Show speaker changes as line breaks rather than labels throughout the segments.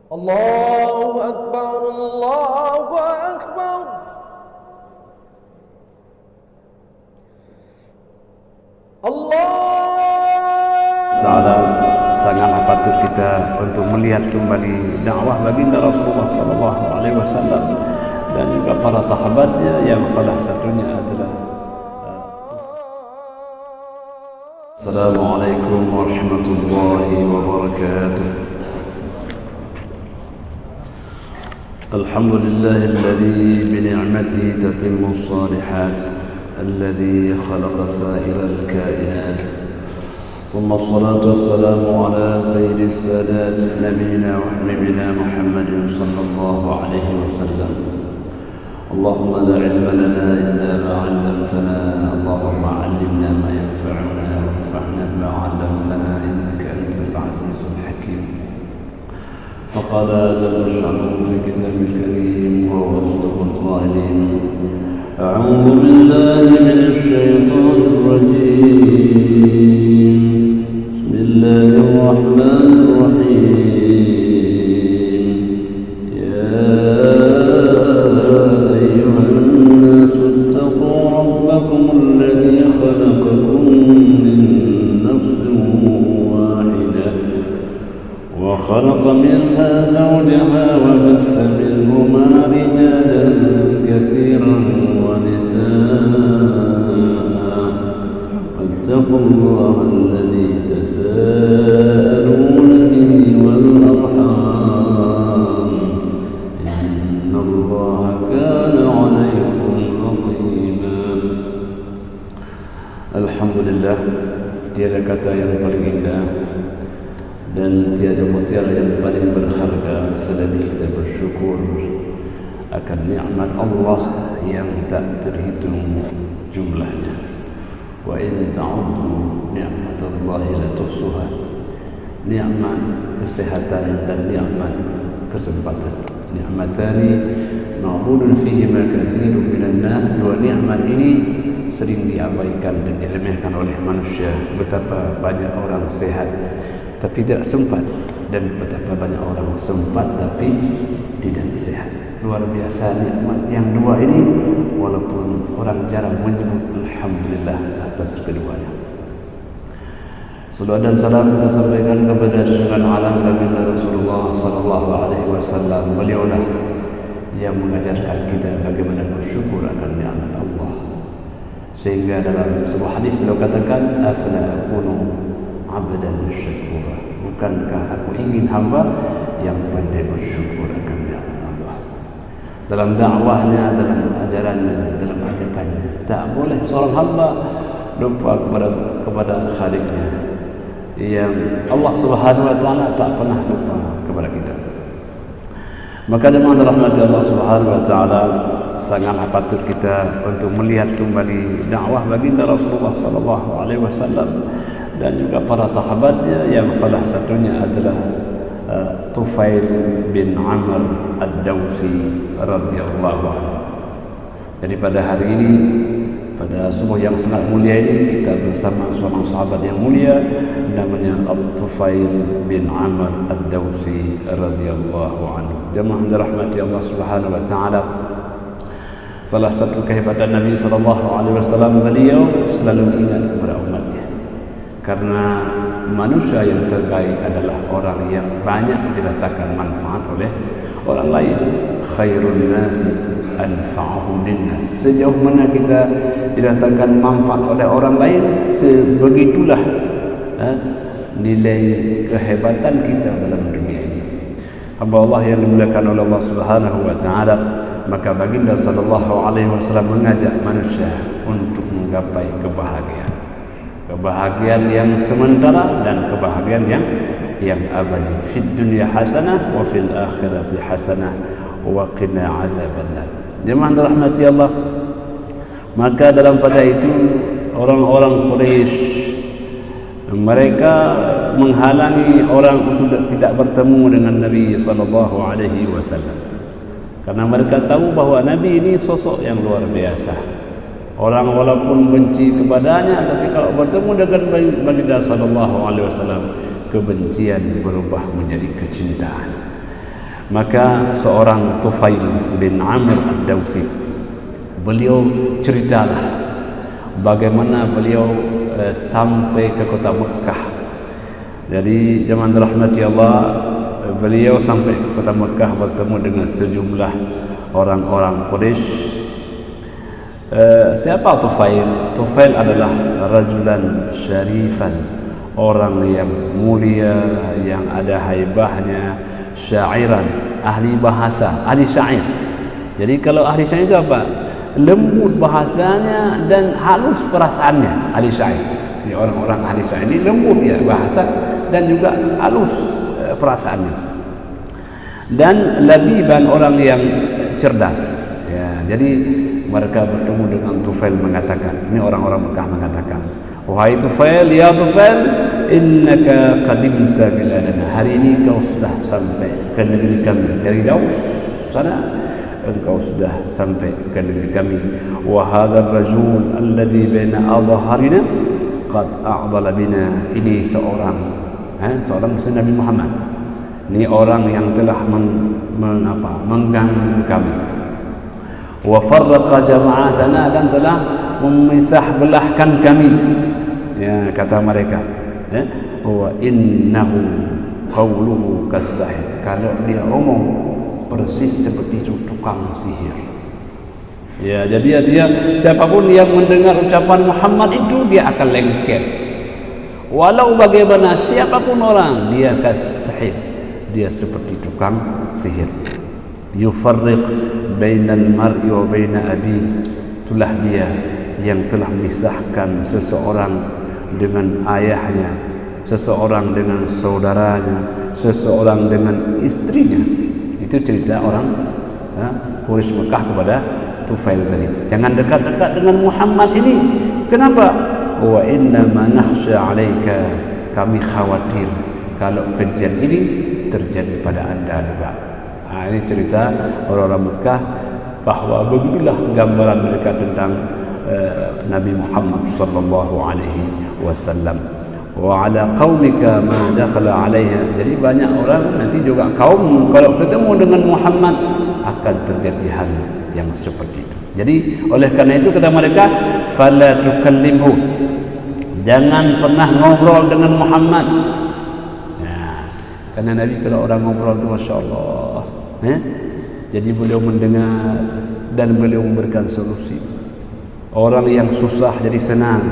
Allahu Akbar, Allahu Akbar.
Ta'ala, sangatlah patut kita untuk melihat kembali dakwah baginda Rasulullah sallallahu alaihi wasallam dan juga para sahabatnya yang salah satunya adalah Assalamualaikum warahmatullahi wabarakatuh. Alhamdulillahilladzi bi ni'matihi tatimmu shalihat alladzi khalaqa sa'iral kainat. ثم الصلاة والسلام على سيد السادات نبينا وحبيبنا محمد صلى الله عليه وسلم. اللهم لا علم لنا إلا ما علمتنا، اللهم علمنا ما ينفعنا وانفعنا بما علمتنا إنك أنت العزيز الحكيم. فقال جل شأنه في كتابه الكريم وهو أصدق القائلين: أعوذ بالله من الشيطان الرجيم، بسم الله الرحمن الرحيم. يا أيها الناس اتقوا ربكم الذي خلقكم من نفس واحدة وخلق منها زوجها وبث منهما رجالا كثيرا ونساء. واتقوا الله الذي تساءلون به والأرحام إن الله كان عليكم رقيبا. Alhamdulillah, tiada kata yang paling indah dan tiada mutiara yang paling berharga selain kita bersyukur akan nikmat Allah yang tak terhitung jumlahnya. Wa in ta'uddu ni'matallahi la tuhsuha. Nikmat kesehatan dan nikmat kesempatan. Nikmatani ma'budun fihi ma katsirun minan nas. Dua nikmat ini sering diabaikan dan diremehkan oleh manusia. Betapa banyak orang sehat tapi tidak sempat, dan betapa banyak orang sempat tapi tidak sehat. Luar biasa nikmat yang dua ini, walaupun orang jarang menyebut alhamdulillah atas keduanya. Salawat dan salam kita sampaikan kepada junjungan alam baginda Rasulullah sallallahu alaihi wasallam. Beliaulah yang mengajarkan kita bagaimana bersyukur akan nikmat Allah. Sehingga dalam sebuah hadis beliau katakan, afala akunu abdan syakura. Bukankah aku ingin hamba yang pandai bersyukur akan nikmat Allah. Dalam dakwahnya, dalam ajarannya, dalam ajakannya, tak boleh seorang hamba lupa kepada Khaliqnya, yang Allah Subhanahu wa taala tak pernah lupa kepada kita. Maka dengan rahmat Allah Subhanahu wa taala, sangatlah patut kita untuk melihat kembali dakwah baginda Rasulullah sallallahu alaihi wasallam dan juga para sahabatnya yang salah satunya adalah Tufail bin Amr ad-Dawsi radhiyallahu anhu. Jadi pada hari ini, pada subuh yang sangat mulia ini, kita bersama seorang sahabat yang mulia namanya Tufail bin Amr ad-Dawsi radhiyallahu anhu. Jemaah dirahmati Allah Subhanahu wa taala, salah satu kehebatan Nabi sallallahu alaihi wasallam, beliau selalu ingat kepada umatnya. Karena manusia yang terbaik adalah orang yang banyak dirasakan manfaat oleh orang lain. Khairun nasi anfa'uhum linnas. Sejauh mana kita dirasakan manfaat oleh orang lain, sebegitulah nilai kehebatan kita dalam dunia ini. Hamba Allah yang dimuliakan oleh Allah Subhanahu wa taala, maka baginda sallallahu alaihi wasallam mengajak manusia untuk menggapai kebahagiaan. Kebahagiaan yang sementara dan kebahagiaan yang abadi. Fid dunya hasanah wa fil akhirati hasanah wa qina adzabannar. Jemaah dirahmati Allah, maka dalam pada itu orang-orang Quraisy mereka menghalangi orang untuk tidak bertemu dengan Nabi sallallahu alaihi wasallam. Karena mereka tahu bahwa Nabi ini sosok yang luar biasa. Orang walaupun benci kepadanya, tapi kalau bertemu dengan baginda sallallahu alaihi wasallam, kebencian berubah menjadi kecintaan. Maka seorang Tufail bin Amir ad-Dawsi, beliau ceritalah bagaimana beliau sampai ke kota Mekah. Jadi zaman rahmati Allah, beliau sampai ke kota Mekah bertemu dengan sejumlah orang-orang Quraisy. Siapa Tufail? Tufail adalah rajulan syarifan, orang yang mulia, yang ada haibahnya, syairan, ahli bahasa, ahli syair. Jadi kalau ahli syair itu apa? Lembut bahasanya dan halus perasaannya, ahli syair. Jadi orang-orang ahli syair ini lembut ya bahasa dan juga halus perasaannya. Dan labiban, orang yang cerdas. Ya, jadi mereka bertemu dengan Tufail mengatakan, ini orang-orang Mekah mengatakan, wahai Tufail, ya Tufail, innaka qadimta biladana, hari ini kau sudah sampai ke negeri kami. Dari Daus sana engkau sudah sampai ke negeri kami. Wa hadzal rajul alladhi baina adharina qad a'dala bina, ini seorang muslim Nabi Muhammad, ini orang yang telah mengganggu kami. Wa farraqa jama'atana, dan telah memisah belahkan kami. Ya, kata mereka, wa innahu qawluhu kas-sahir, kalau dia omong persis seperti tukang sihir. Ya, jadi dia siapapun yang mendengar ucapan Muhammad itu dia akan lengket. Walau bagaimana siapapun orang, dia kas-sahir, dia seperti tukang sihir. Yufarriq bainal mar'i wa baina abi, itulah dia yang telah memisahkan seseorang dengan ayahnya, seseorang dengan saudaranya, seseorang dengan istrinya. Itu cerita orang Quraisy Mekah kepada Tufail tadi. Jangan dekat-dekat dengan Muhammad ini. Kenapa? Wa inna ma nakhsha 'alaika, kami khawatir kalau kejadian ini terjadi pada anda juga. Ini cerita orang-orang Mekah, bahwa begitulah gambaran mereka tentang Nabi Muhammad sallallahu alaihi wasallam. Wa ala qaumika ma dakhala alaiha, jadi banyak orang nanti juga kaum kalau ketemu dengan Muhammad akan terjadi hal yang seperti itu. Jadi oleh karena itu kata mereka, fala tukallimhu, jangan pernah ngobrol dengan Muhammad. Karena Nabi kalau orang ngobrol itu Masya Allah, jadi beliau mendengar dan beliau memberikan solusi. Orang yang susah jadi senang,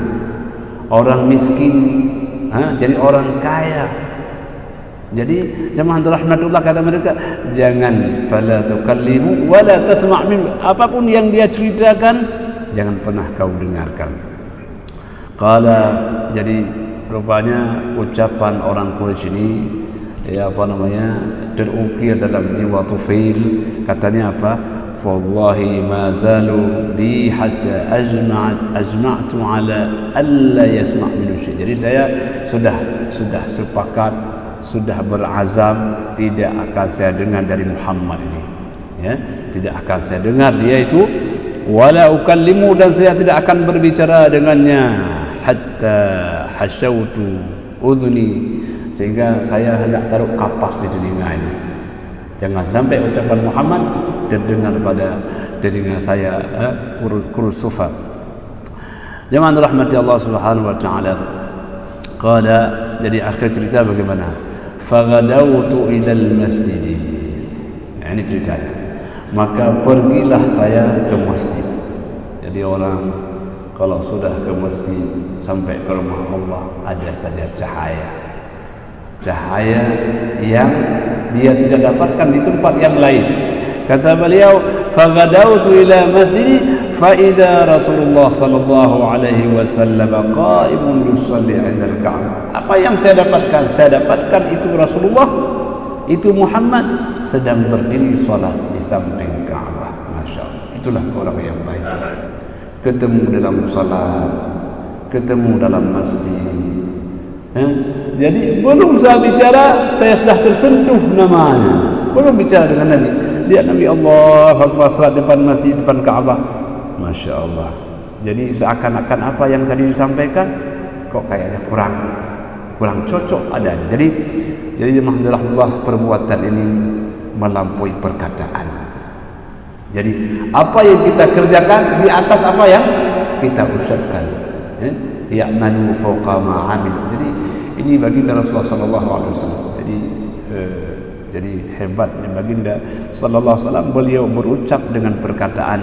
orang miskin jadi orang kaya. Jadi jemaah rahmatullah, kata mereka, jangan fala tukallimu wala tasma' minhu, apapun yang dia ceritakan jangan pernah kau dengarkan. Qala, jadi rupanya ucapan orang Quraisy ini terukir dalam jiwa Tufail. Katanya apa? Wallahi ma zalu bi hatta ajma'tu ala alla yasma' minhu syai'. Jadi saya sudah sepakat, sudah berazam tidak akan saya dengar dari Muhammad ini. Ya, tidak akan saya dengar dia itu, wala ukallimu, dan saya tidak akan berbicara dengannya, hatta hasyautu udhni, sehingga saya hendak taruh kapas di telinga ini. Jangan sampai ucapan Muhammad terdengar pada telinga saya kursufa. Jemaah rahmati Allah Subhanahu wa taala. Qala, jadi akhir cerita bagaimana? Faghadawtu ilal masjid. Ini ceritanya. Maka pergilah saya ke masjid. Jadi orang kalau sudah ke masjid sampai ke rumah Allah ada saja cahaya yang dia tidak dapatkan di tempat yang lain. Kata beliau, faghadawtu ila masjid fa idza Rasulullah sallallahu alaihi wasallam qa'imun yusalli 'inda al-Ka'bah. Apa yang saya dapatkan? Saya dapatkan itu Rasulullah, itu Muhammad sedang berdiri salat di samping Ka'bah. Masyaallah. Itulah orang yang baik. Ketemu dalam salat, ketemu dalam masjid. Jadi belum saya bicara, saya sudah tersentuh namanya. Belum bicara dengan Nabi, lihat Nabi Allah Akbar salat depan masjid, depan Ka'bah. Masya Allah. Jadi seakan-akan apa yang tadi disampaikan kok kayaknya kurang cocok adanya. Jadi alhamdulillah perbuatan ini melampaui perkataan. Jadi apa yang kita kerjakan di atas apa yang kita ucapkan. Ya'malu fawqa ma 'amil. Jadi ini baginda Rasulullah sallallahu alaihi wasallam. Jadi hebatnya baginda sallallahu alaihi wasallam, beliau berucap dengan perkataan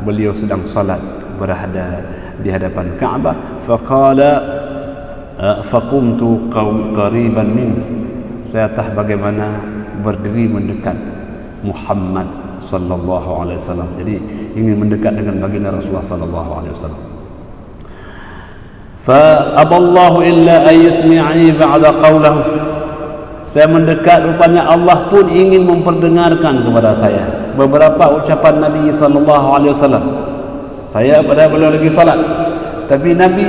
beliau sedang salat berada di hadapan Ka'bah. Faqala faqumtu qariban min. Saya bagaimana berdiri mendekat Muhammad sallallahu alaihi wasallam. Jadi ingin mendekat dengan baginda Rasulullah sallallahu alaihi wasallam. Fa aballahu illa ay yusmi'i ba'da qawlihi. Saya mendekat, rupanya Allah pun ingin memperdengarkan kepada saya beberapa ucapan Nabi sallallahu alaihi wasallam. Saya pada beliau lagi salat, tapi Nabi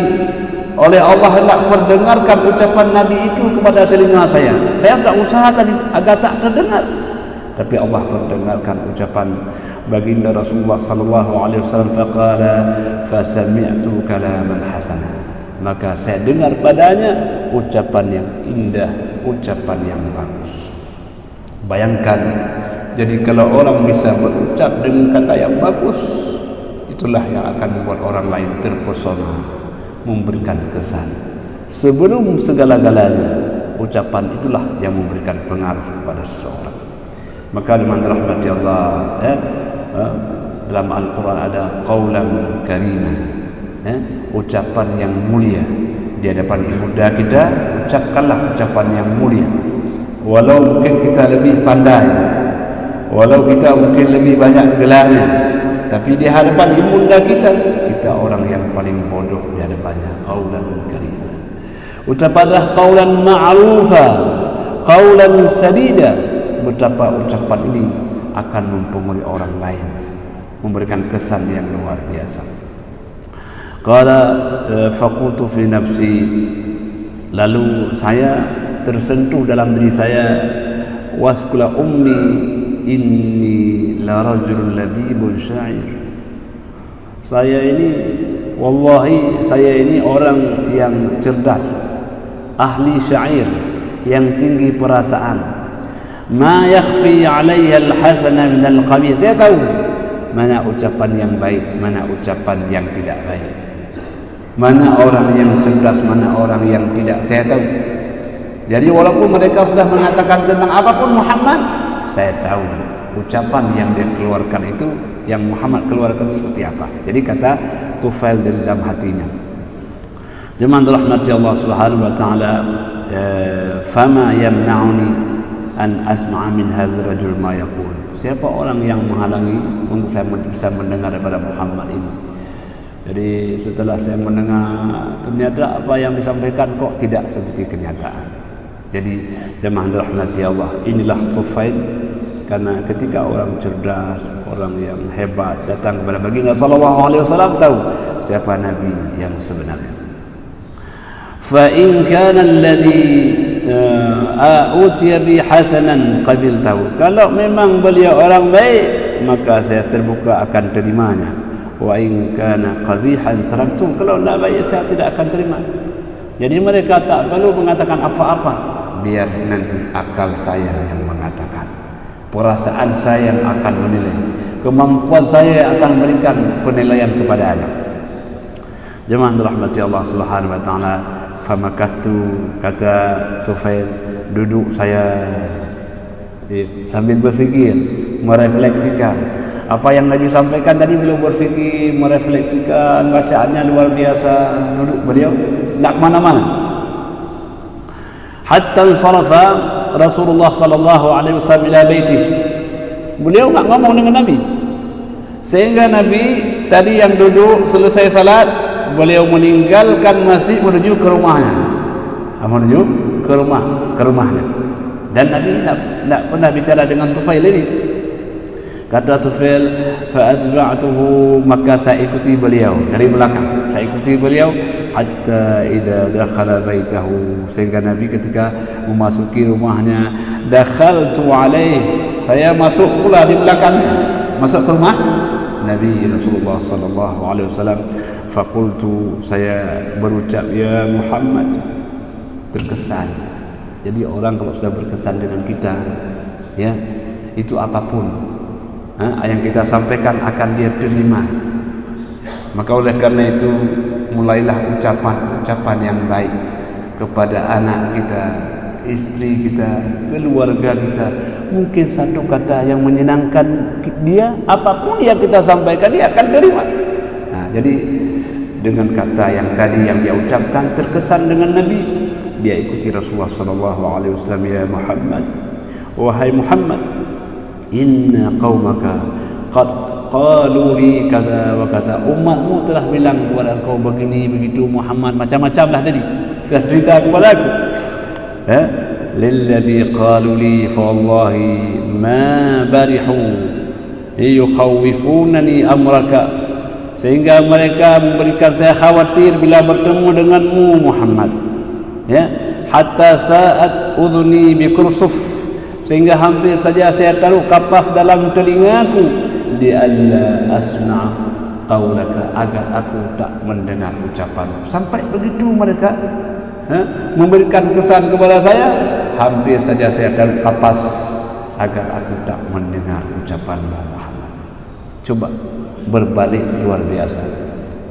oleh Allah hendak perdengarkan ucapan Nabi itu kepada telinga saya. Saya sudah usaha tadi agar tak terdengar, tapi Allah perdengarkan ucapan baginda Rasulullah sallallahu alaihi wasallam. Faqala fasami'tu kalaman hasana. Maka saya dengar padanya ucapan yang indah, ucapan yang bagus. Bayangkan, jadi kalau orang bisa berucap dengan kata yang bagus, itulah yang akan membuat orang lain terpesona, memberikan kesan. Sebelum segala-galanya, ucapan itulah yang memberikan pengaruh kepada seseorang. Maka dengan rahmati Allah, dalam Al-Quran ada qaulan karimah, ucapan yang mulia di hadapan ibunda kita. Ucapkanlah ucapan yang mulia, walau mungkin kita lebih pandai, walau kita mungkin lebih banyak gelarnya, tapi di hadapan ibunda kita orang yang paling bodoh di hadapannya. Qaulan karimah, ucapkanlah qaulan ma'rufa, qaulan sadida. Betapa ucapan ini akan mempengaruhi orang lain, memberikan kesan yang luar biasa. Qala faqultu fi nafsi, lalu saya tersentuh dalam diri saya, wasqula ummi inni la rajulun labibun syair. Saya ini, wallahi saya ini orang yang cerdas, ahli syair, yang tinggi perasaan. Ma yakhfi alaiha al-hasana min al-qabih. Saya tahu mana ucapan yang baik, mana ucapan yang tidak baik, mana orang yang cerdas, mana orang yang tidak. Saya tahu. Jadi walaupun mereka sudah mengatakan tentang apapun Muhammad, saya tahu ucapan yang dia keluarkan itu, yang Muhammad keluarkan seperti apa. Jadi kata Tufail dari dalam hatinya. Jemaah rahmati Allah Subhanahu wa taala, fama yamna'uni an asma'a min hadzal rajul ma yaqul. Siapa orang yang menghalangi untuk saya bisa mendengar daripada Muhammad ini? Jadi setelah saya mendengar, ternyata apa yang disampaikan kok tidak seperti kenyataan. Jadi jemaah rahmati Allah, inilah Tufail. Karena ketika orang cerdas, orang yang hebat datang kepada baginda sallallahu alaihi wasallam, tahu siapa nabi yang sebenarnya. Fa in kana alladhi utiya bi hasanan qabiltahu. Kalau memang beliau orang baik, maka saya terbuka akan terimanya. Wa in kana qabihan taraktu. Kalau tidak baik, saya tidak akan terima. Jadi mereka tak perlu mengatakan apa-apa, biar nanti akal saya yang mengatakan, perasaan saya yang akan menilai, kemampuan saya yang akan memberikan penilaian kepadanya. Jemaah rahmati Allah Subhanahu wa taala, famakastu, kata Tufail, duduk saya sambil berfikir, merefleksikan apa yang Nabi sampaikan tadi. Beliau berfikir, merefleksikan, bacaannya luar biasa. Duduk beliau tak mana-mana. Hatta sarafa Rasulullah sallallahu alaihi wasallam ila baitih. Beliau tak ngomong dengan Nabi, sehingga Nabi tadi yang duduk selesai salat, beliau meninggalkan masjid menuju ke rumahnya. Menuju ke rumahnya. Dan Nabi tidak pernah bicara dengan Tufail ini. Kata Tufail, fa'atba'tuhu, maka saya ikuti beliau dari belakang. Saya ikuti beliau hatta idza dakhala baitahu, sehingga Nabi ketika memasuki rumahnya, dakhaltu alaih, saya masuk pula di belakangnya, masuk ke rumah Nabi Rasulullah sallallahu alaihi wasallam. Faqultu, saya berucap, ya Muhammad. Terkesan. Jadi orang kalau sudah berkesan dengan kita, ya, itu apapun yang kita sampaikan akan dia terima. Maka oleh karena itu mulailah ucapan yang baik kepada anak kita, istri kita, keluarga kita. Mungkin satu kata yang menyenangkan dia, apapun yang kita sampaikan dia akan terima. Jadi dengan kata yang tadi yang dia ucapkan terkesan dengan Nabi, dia ikuti Rasulullah sallallahu alaihi wasallam. Ya Muhammad, wahai Muhammad, inna qaumaka qad qalu li kata wa kata, umatmu telah bilang kepada engkau begini begitu Muhammad, macam-macam lah tadi telah cerita kepada aku. Lilladhi qalu li fa wallahi ma barihu yukhawwifunani amraka, sehingga mereka memberikan saya khawatir bila bertemu denganmu Muhammad, hatta sa'at udhuni bikursuf, sehingga hampir saja saya taruh kapas dalam telingaku, di alla asma' qaulaka, agar aku tak mendengar ucapanmu. Sampai begitu mereka memberikan kesan kepada saya, hampir saja saya taruh kapas agar aku tak mendengar ucapanmu Muhammad. Coba berbalik luar biasa.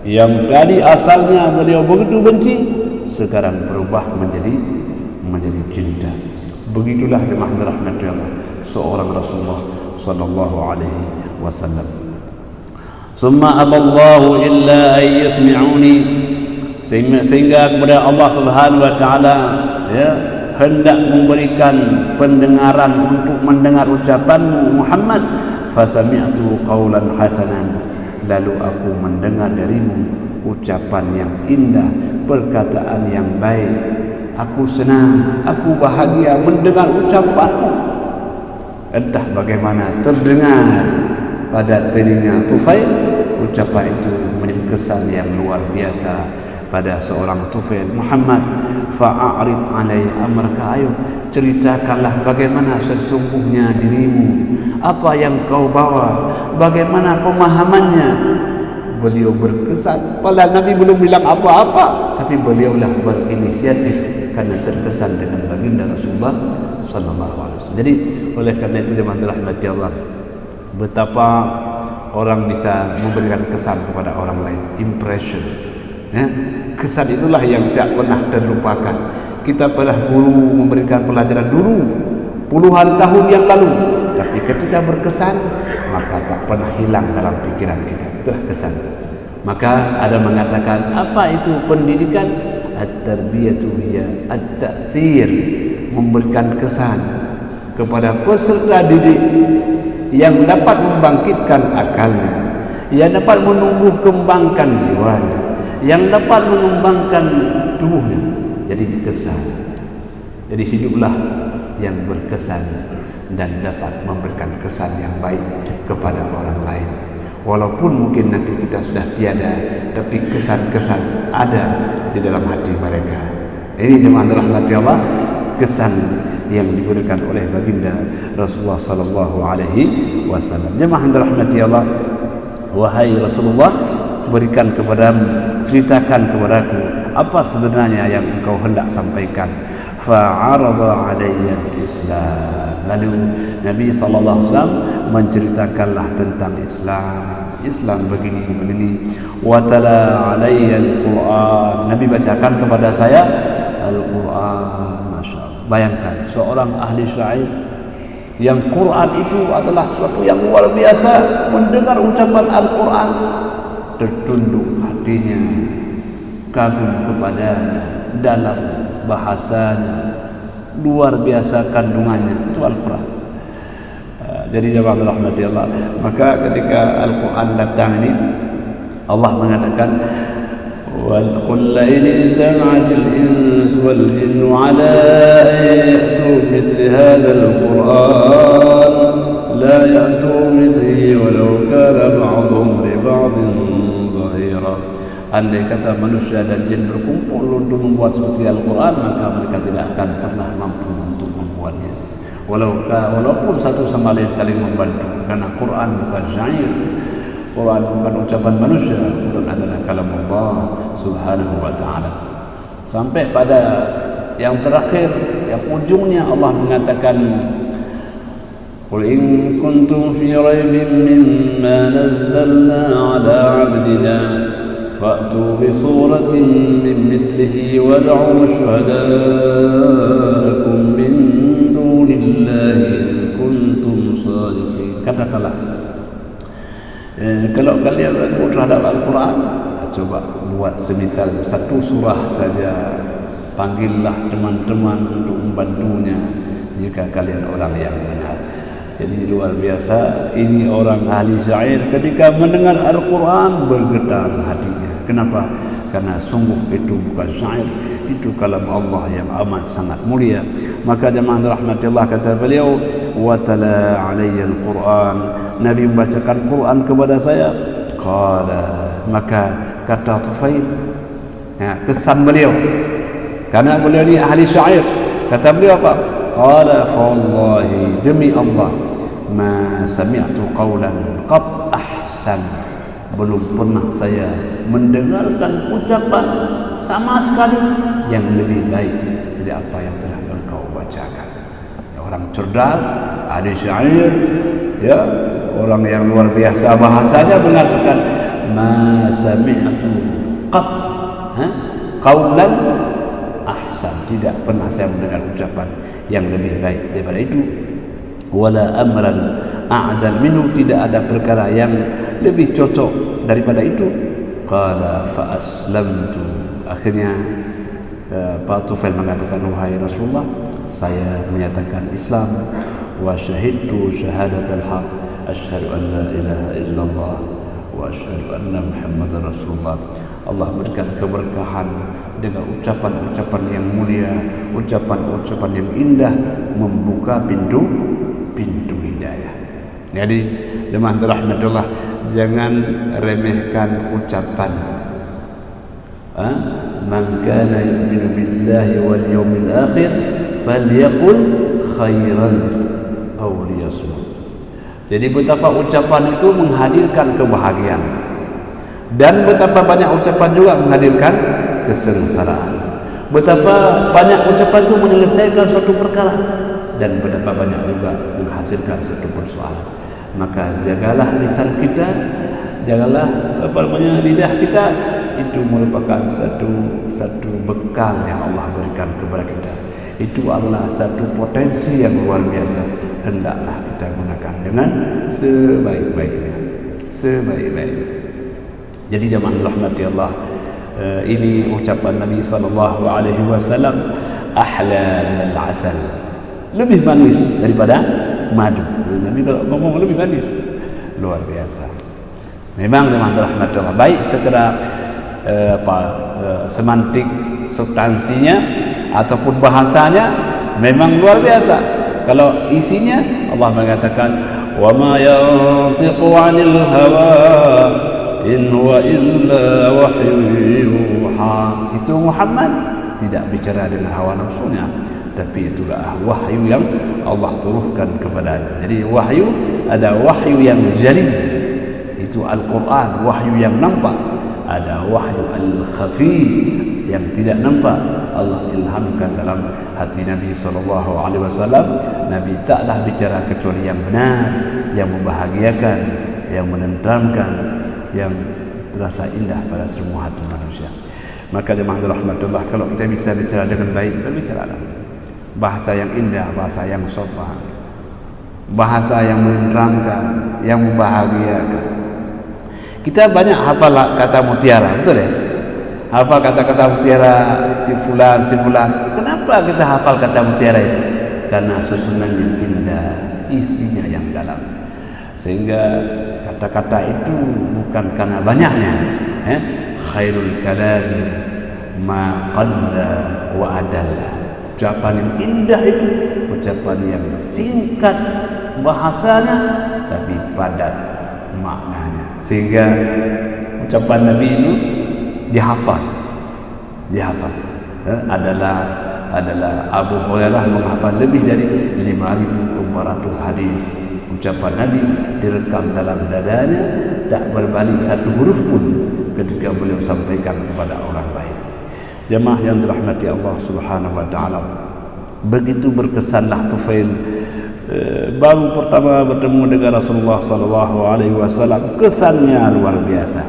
Yang tadi asalnya beliau begitu benci, sekarang berubah menjadi cinta. Begitulah jemaah dirahmati Allah seorang Rasulullah sallallahu alaihi wasallam. Summa aballahu illa ay yasmi'uni, sehingga kepada Allah Subhanahu wa taala hendak memberikan pendengaran untuk mendengar ucapanmu Muhammad. Fasami'tu qawlan hasanan, lalu aku mendengar darimu ucapan yang indah, perkataan yang baik. Aku senang, aku bahagia mendengar ucapanmu. Entah bagaimana terdengar pada telinga Tufail, ucapan itu menjadi kesan yang luar biasa pada seorang Tufail. Muhammad, fa'arid alai amraka, ayo ceritakanlah bagaimana sesungguhnya dirimu, apa yang kau bawa, bagaimana pemahamannya. Beliau berkesan, padahal Nabi belum bilang apa-apa, tapi beliaulah berinisiatif karena terkesan dengan baginda Rasulullah sallallahu alaihi wasallam. Jadi oleh karena itu jemaah dirahmati Allah, betapa orang bisa memberikan kesan kepada orang lain, impression. Kesan itulah yang tak pernah terlupakan. Kita pernah guru memberikan pelajaran dulu puluhan tahun yang lalu, tapi ketika berkesan maka tak pernah hilang dalam pikiran kita. Itulah kesan. Maka ada mengatakan, apa itu pendidikan? At-tarbiyatu hiya at-ta'sir, memberikan kesan kepada peserta didik yang dapat membangkitkan akalnya, yang dapat menumbuh kembangkan jiwanya, yang dapat mengembangkan tubuhnya. Jadi kesan. Jadi hiduplah yang berkesan dan dapat memberikan kesan yang baik kepada orang lain. Walaupun mungkin nanti kita sudah tiada, tapi kesan-kesan ada di dalam hati mereka. Ini jemaah rahmati Allah, kesan yang diberikan oleh baginda Rasulullah sallallahu alaihi wasallam. Jemaah rahmati Allah, wahai Rasulullah, berikan kepadamu, ceritakan kepadaku apa sebenarnya yang engkau hendak sampaikan. Fa'arada alayya Islam. Lalu Nabi sallallahu alaihi wasallam menceritakanlah tentang Islam begini. Wa tala alayya al-Quran. Nabi bacakan kepada saya Al-Quran. Masyaallah. Bayangkan seorang ahli syair yang Quran itu adalah sesuatu yang luar biasa, mendengar ucapan Al-Quran tertunduk hatinya, kagum kepadanya, dalam bahasanya, luar biasa kandungannya, itu Al-Quran. Jadi jemaah rahmati Allah, maka ketika Al-Quran datang ini, Allah mengatakan, wal qul in jama'atil ins wal jinnu ala ayatu mithli hadzal Qur'an la ya'tu mithlihi walau kana ba'dhum li ba'dhin dhahira. Andai kata manusia dan jin berkumpul untuk membuat seperti Al-Quran, maka mereka tidak akan pernah mampu untuk membuatnya. Walaupun satu sama lain saling membantu, karena Quran bukan syair, Quran bukan ucapan manusia, Quran adalah kalam Allah Subhanahu wa ta'ala. Sampai pada yang terakhir, yang ujungnya Allah mengatakan, Qul in kuntum fi raibin mimma nazzalna ala 'abdina fa'tu bi suratin min mithlihi wad'u syuhada'akum min dunillahi in kuntum shadiqin. Katakanlah, kalau kalian ragu terhadap Al-Quran, coba buat semisal satu surah saja, panggillah teman-teman untuk membantunya jika kalian orang yang benar. Jadi luar biasa, ini orang ahli syair ketika mendengar Al-Quran bergetar hatinya. Kenapa? Karena sungguh itu bukan syair, itu kalam Allah yang amat sangat mulia. Maka jemaah rahmatillah, kata beliau, wa tala alayya al-Quran, Nabi membacakan Quran kepada saya. Qala, maka kata Tufail, ya, kesan beliau karena beliau ini ahli syair, kata beliau apa? Qala fa wallahi, demi Allah, ma sami'tu qawlan qad ahsan, belum pernah saya mendengarkan ucapan sama sekali yang lebih baik dari apa yang telah engkau bacakan. Ya, orang cerdas, ahli syair, ya, orang yang luar biasa bahasanya, mengatakan ma sami'tu qad qawlan ahsan, tidak pernah saya mendengar ucapan yang lebih baik daripada itu. Wala amran a'dal minhu, tidak ada perkara yang lebih cocok daripada itu. Qala fa aslamtu, akhirnya Pak Tufail mengatakan, wahai Rasulullah, saya menyatakan Islam. Wa syahidtu syahadatal haq, asyhadu an la ilaha illallah wa asyhadu anna Muhammadar Rasulullah. Allah berikan keberkahan dengan ucapan-ucapan yang mulia, ucapan-ucapan yang indah, membuka pintu hidayah. Jadi jemaah rahmatullah, jangan remehkan ucapan. Man kana yu'minu billahi wal yawmil akhir falyaqul khairan aw liyasmut. Jadi betapa ucapan itu menghadirkan kebahagiaan, dan betapa banyak ucapan juga menghadirkan kesengsaraan. Betapa banyak ucapan itu menyelesaikan suatu perkara, dan betapa banyak juga menghasilkan satu persoalan. Maka jagalah lisan kita, jagalah lidah kita, itu merupakan satu bekal yang Allah berikan kepada kita. Itu adalah satu potensi yang luar biasa, hendaklah kita gunakan dengan sebaik-baiknya. Jadi jemaah rahmati Allah, ini ucapan Nabi SAW, ahla minal asal, lebih manis daripada madu. Nabi kalau ngomong lebih manis, luar biasa. Memang jemaah rahmati Allah, baik secara semantik, substansinya ataupun bahasanya memang luar biasa. Kalau isinya, Allah mengatakan, wa ma yantiqu 'anil hawa in huwa illa wahyu yuha. Itu Muhammad tidak bicara dengan hawa nafsunya, tapi itulah wahyu yang Allah turunkan kepadanya. Jadi wahyu, ada wahyu yang jali, itu Al-Quran, wahyu yang nampak. Ada wahyu al-khafi yang tidak nampak, Allah ilhamkan dalam hati Nabi SAW. Nabi taklah bicara kecuali yang benar, yang membahagiakan, yang menenteramkan, yang terasa indah pada semua hati manusia. Maka jemaah rahmatullah, kalau kita bisa bicara dengan baik, berbicaralah bahasa yang indah, bahasa yang sopan, bahasa yang menenteramkan, yang membahagiakan. Kita banyak hafal kata mutiara, betul ya? Hafal kata-kata mutiara, si fulan. Kenapa kita hafal kata mutiara itu? Karena susunannya indah, isinya yang dalam. Sehingga kata-kata itu bukan karena banyaknya. Khairul kalami ma qalla wa adalla. Ucapan yang indah itu ucapan yang singkat bahasanya, tapi padat maknanya. Sehingga ucapan Nabi itu dihafal. Adalah Abu Hurairah menghafal lebih dari 5.400 hadis. Ucapan Nabi direkam dalam dadanya, tak berbalik satu huruf pun ketika beliau sampaikan kepada orang lain. Jemaah yang dirahmati Allah Subhanahu wa taala, begitu berkesanlah Tufail baru pertama bertemu dengan Rasulullah sallallahu alaihi wasallam, kesannya luar biasa.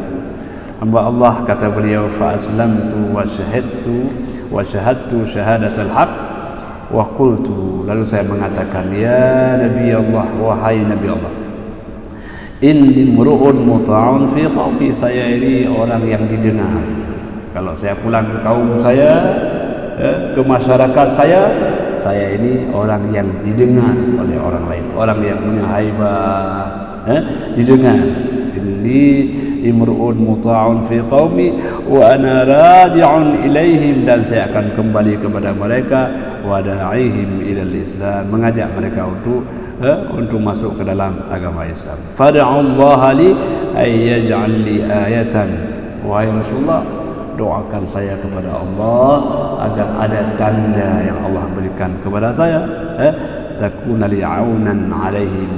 Hamba Allah, kata beliau, fa aslamtu wa syahadtu syahadatal haq wa qultu, lalu saya mengatakan, ya Nabi Allah, wahai Nabi Allah, inni mru'un muta'un fi qaumi, saya ini orang yang didengar. Kalau saya pulang ke kaum saya, ke masyarakat saya ini orang yang didengar oleh orang lain, orang yang punya haibah, didengar. Inni imru'un muta'un fi qaumi wa ana raji'un ilaihim, dan saya akan kembali kepada mereka, wa da'ihim ilal Islam, mengajak mereka untuk masuk ke dalam agama Islam. Fad'ullaha li ay yaj'al li ayatan, wahai Rasulullah, doakan saya kepada Allah agar ada tanda yang Allah berikan kepada saya, takuna li'aunan alaihim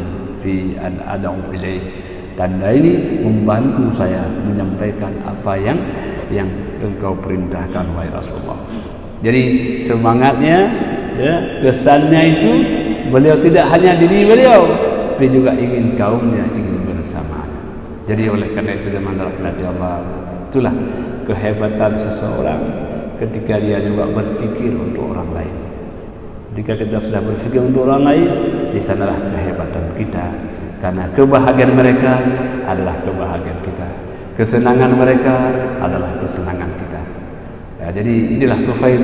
fi an ad'u ilaih. Tanda ini membantu saya menyampaikan apa yang engkau perintahkan, wahai Rasulullah. Jadi semangatnya, kesannya itu, beliau tidak hanya diri beliau, tapi juga ingin kaumnya, ingin bersamanya. Jadi oleh karena itu, teman-teman rahmati Allah, itulah kehebatan seseorang ketika dia juga berfikir untuk orang lain. Jika kita sudah berfikir untuk orang lain, di sanalah kehebatan kita, karena kebahagiaan mereka adalah kebahagiaan kita, kesenangan mereka adalah kesenangan kita. Ya, jadi inilah Tufail,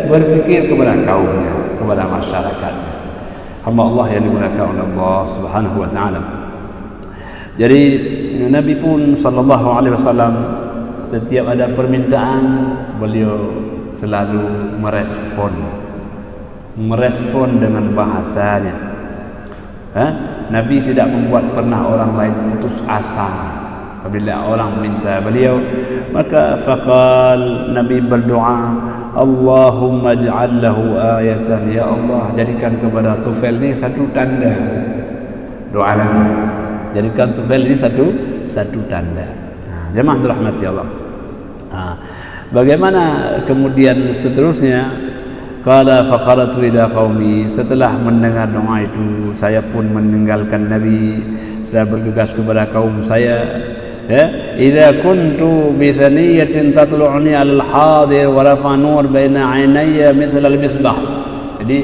berfikir kepada kaumnya, kepada masyarakatnya. Hamba Allah yang dimuliakan oleh Allah Subhanahu wa taala. Jadi Nabi pun sallallahu alaihi wasallam, setiap ada permintaan beliau selalu merespon dengan bahasanya. Nabi tidak membuat pernah orang lain putus asa apabila orang minta beliau. Maka faqal, Nabi berdoa, Allahumma ij'al lahu ayatan, ya Allah, jadikan kepada Tufail ini satu tanda. Doa Nabi, jadikan Tufail ini satu tanda. Jemaah dirahmati Allah. Bagaimana kemudian seterusnya? Qala faqaratu ila qaumi, setelah mendengar doa itu, saya pun meninggalkan Nabi, saya bergegas kepada kaum saya. Idza kuntu bi thaniyatin tatlu'uni al-hadir wa rafa nur baina 'ainayya mithla al-misbah. Jadi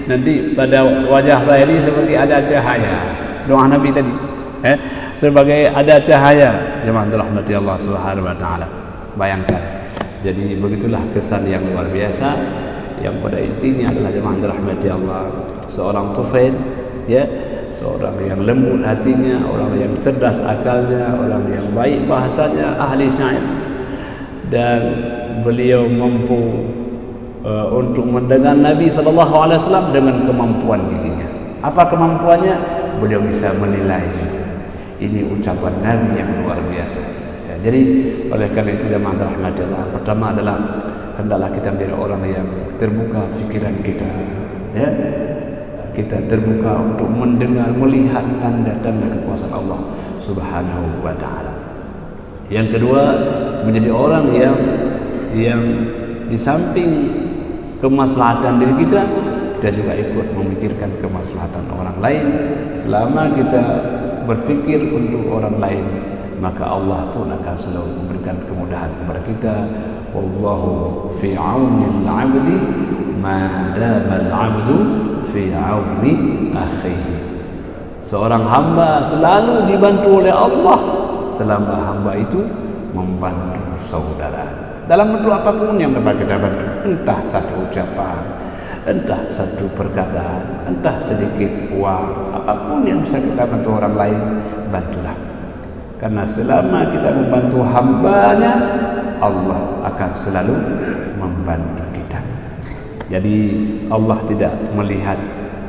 nanti pada wajah saya ini seperti ada cahaya. Doa Nabi tadi, sebagai ada cahaya. Jemaah rahmati Allah Subhanahu wa taala. Bayangkan. Jadi begitulah kesan yang luar biasa, yang pada intinya adalah jemaah rahmati Allah, seorang Tufail, seorang yang lembut hatinya, orang yang cerdas akalnya, orang yang baik bahasanya, ahli syair, dan beliau mampu untuk mendengar Nabi sallallahu alaihi wasallam dengan kemampuan dirinya. Apa kemampuannya? Beliau bisa menilai ini ucapan Nabi yang luar biasa. Jadi oleh karena itu, jemaah rahmati Allah, pertama adalah hendaklah kita menjadi orang yang terbuka fikiran kita, kita terbuka untuk mendengar, melihat tanda-tanda kekuasaan Allah Subhanahu wa taala. Yang kedua, menjadi orang yang di samping kemaslahatan diri kita juga ikut memikirkan kemaslahatan orang lain. Selama kita berfikir untuk orang lain, maka Allah pun akan selalu memberikan kemudahan kepada kita. Wallahu fi aunil 'abdi ma dama al-'abdu fi auni akhihi. Seorang hamba selalu dibantu oleh Allah selama hamba itu membantu saudara dalam bentuk apapun yang dapat kita bantu, entah satu ucapan, entah satu perkataan, entah sedikit uang, apapun yang bisa kita bantu orang lain, bantulah. Karena selama kita membantu hambanya, Allah akan selalu membantu kita. Jadi Allah tidak melihat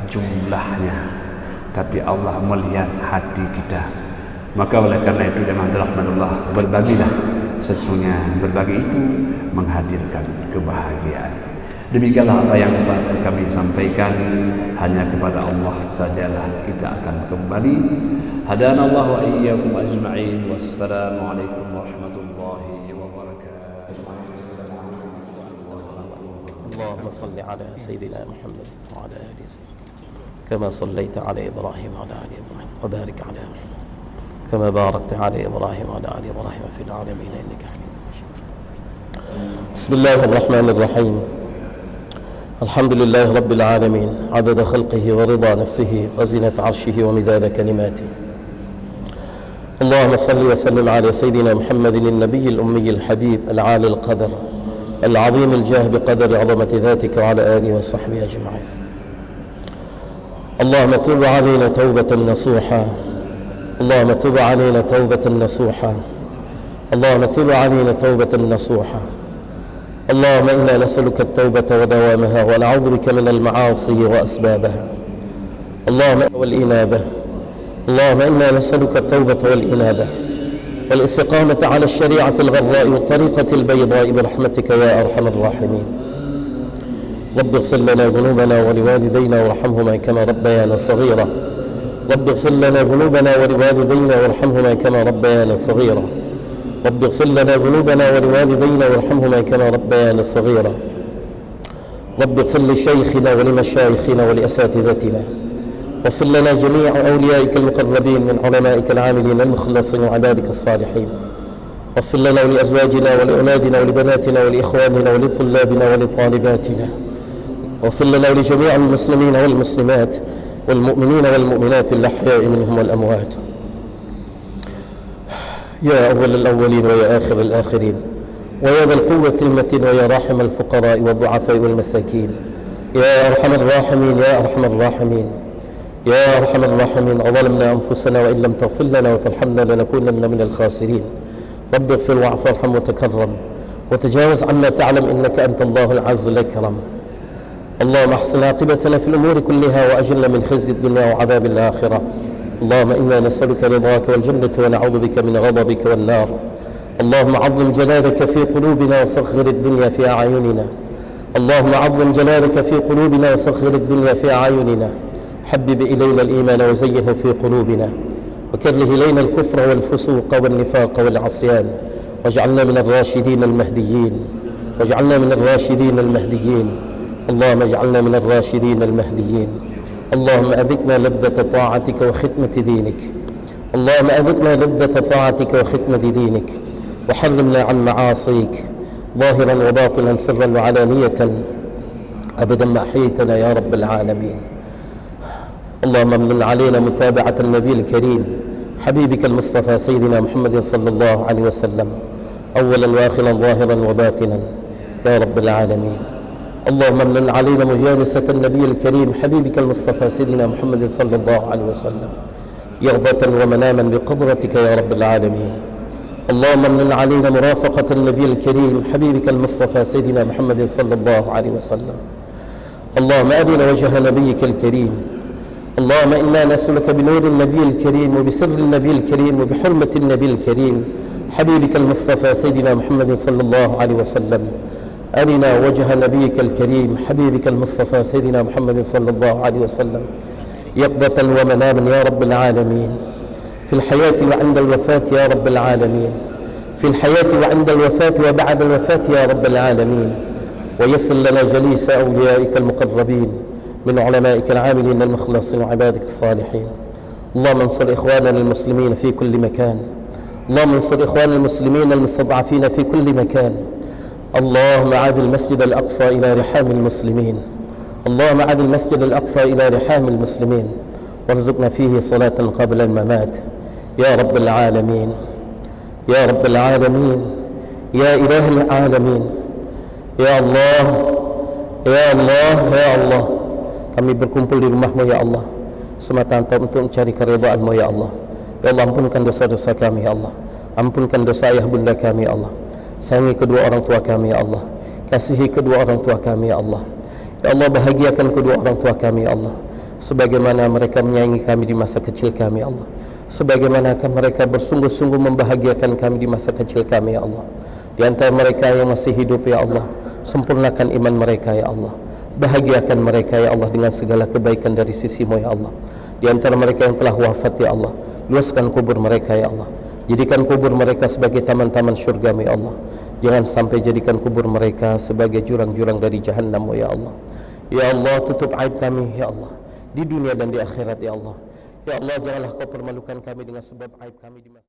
jumlahnya, tapi Allah melihat hati kita. Maka oleh karena itu, jemaah rahmatullah, berbagilah. Sesungguhnya berbagi itu menghadirkan kebahagiaan. Demikianlah apa yang dapat kami sampaikan. Hanya kepada Allah sajalah kita akan kembali. Hadanallahu wa iyyakum ajma'in. Wassalamualaikum warahmatullahi wabarakatuh.
اللهم صل على سيدنا محمد وعلى آل سيدنا كما صليت على إبراهيم وعلى آل إبراهيم وبارك على محمد كما باركت على إبراهيم وعلى آل إبراهيم في العالمين إنك حميد مجيد. بسم الله الرحمن الرحيم. الحمد لله رب العالمين عدد خلقه ورضا نفسه وزنة عرشه ومداد كلماته. اللهم صل وسلم على سيدنا محمد النبي الأمي الحبيب العالي القدر العظيم الجاه بقدر عظمة ذاتك وعلى آله وصحبه أجمعين. اللهم تب علينا توبة نصوحا، اللهم تب علينا توبة نصوحا، اللهم تب علينا توبة نصوحا. اللهم إنا نسألك التوبة ودوامها ونعوذ بك من المعاصي وأسبابها. اللهم والإنابة، اللهم إنا نسألك التوبة والإنابة والاستقامة على الشريعة الغراء والطريقة البيضاء برحمتك يا أرحم الراحمين. رب اغفر لنا ذنوبنا ولوالدينا وارحمهما كما ربيانا صغيرا. رب اغفر لنا ذنوبنا ولوالدينا وارحمهما كما ربيانا صغيرا. رب اغفر لنا ذنوبنا ولوالدينا وارحمهما كما ربيانا صغيرا. رب اغفر لشيخنا ولمشايخنا ولأساتذتنا، واغفر لنا جميع أوليائك المقربين من علمائك العاملين المخلصين وعبادك الصالحين. واغفر لنا ولأزواجنا ولأولادنا ولبناتنا ولإخواننا ولطلابنا ولطالباتنا. واغفر لنا ولجميع المسلمين والمسلمات والمؤمنين والمؤمنات الأحياء منهم والأموات. يا أول الأولين ويا آخر الآخرين ويا ذا القوة المتين ويا راحم الفقراء والضعفاء والمساكين، يا أرحم الراحمين يا أرحم الراحمين يا أرحم الراحمين. أظلمنا أنفسنا وإن لم تغفر لنا وترحمنا لنكونن من الخاسرين. رب اغفر واعف وارحم وتكرم وتجاوز عما تعلم إنك أنت الله العز الأكرم. اللهم احسن عاقبتنا في الأمور كلها وأجلنا من خزي الدنيا وعذاب الآخرة. اللهم إنا نسألك رضاك والجنة ونعوذ بك من غضبك والنار. اللهم عظم جلالك في قلوبنا وصغر الدنيا في أعيننا. اللهم عظم جلالك في قلوبنا وصغر الدنيا في أعيننا. حبب إلينا الإيمان وزينه في قلوبنا، وكره إلينا الكفر والفسوق والنفاق والعصيان، واجعلنا من الراشدين المهديين، واجعلنا من الراشدين المهديين. اللهم اجعلنا من الراشدين المهديين. اللهم أذقنا لذة طاعتك وخدمة دينك. اللهم أذقنا لذة طاعتك وخدمة دينك، وحرمنا عن معاصيك ظاهرا وباطنا سرا وعلانية أبدا ما أحييتنا يا رب العالمين. اللهم امن علينا متابعة النبي الكريم حبيبك المصطفى سيدنا محمد صلى الله عليه وسلم أولا وآخرا ظاهرا وباطنا يا رب العالمين. اللهم امن علينا مجالسة النبي الكريم حبيبك المصطفى سيدنا محمد صلى الله عليه وسلم يغضة ومناما بقدرتك يا رب العالمين. اللهم امن علينا مرافقة النبي الكريم حبيبك المصطفى سيدنا محمد صلى الله عليه وسلم. اللهم أرنا وجه نبيك الكريم. اللهم إنا نسألك بنور النبي الكريم وبسر النبي الكريم وبحرمة النبي الكريم حبيبك المصطفى سيدنا محمد صلى الله عليه وسلم. أرنا وجه نبيك الكريم حبيبك المصطفى سيدنا محمد صلى الله عليه وسلم يقظة ومناما يا رب العالمين، في الحياة وعند الوفاة يا رب العالمين، في الحياة وعند الوفاة وبعد الوفاة يا رب العالمين. ويسر لنا جليس أوليائك المقربين من علمائك العاملين المخلصين وعبادك الصالحين. اللهم انصر إخواننا المسلمين في كل مكان. اللهم انصر إخواننا المسلمين المستضعفين في كل مكان. اللهم عاد المسجد الأقصى إلى رحام المسلمين. اللهم عاد المسجد الأقصى إلى رحام المسلمين، وارزقنا فيه صلاة قبل الممات يا رب العالمين يا رب العالمين يا إله العالمين. Ya Allah, ya Allah, ya Allah, kami berkumpul di rumah-Mu ya Allah semata-mata untuk mencari keridhaan-Mu ya Allah. Ya Allah, ampunkan dosa-dosa kami ya Allah, ampunkan dosa ayah bunda kami ya Allah, sayangi kedua orang tua kami ya Allah, kasihi kedua orang tua kami ya Allah. Ya Allah, bahagiakan kedua orang tua kami ya Allah, sebagaimana mereka menyayangi kami di masa kecil kami ya Allah, sebagaimana mereka bersungguh-sungguh membahagiakan kami di masa kecil kami ya Allah. Di antara mereka yang masih hidup ya Allah, sempurnakan iman mereka ya Allah, bahagiakan mereka ya Allah dengan segala kebaikan dari sisi-Mu ya Allah. Di antara mereka yang telah wafat ya Allah, luaskan kubur mereka ya Allah, jadikan kubur mereka sebagai taman-taman syurga-Mu ya Allah. Jangan sampai jadikan kubur mereka sebagai jurang-jurang dari jahannam, ya Allah. Ya Allah, tutup aib kami, ya Allah, di dunia dan di akhirat, ya Allah. Ya Allah, janganlah kau permalukan kami dengan sebab aib kami di masa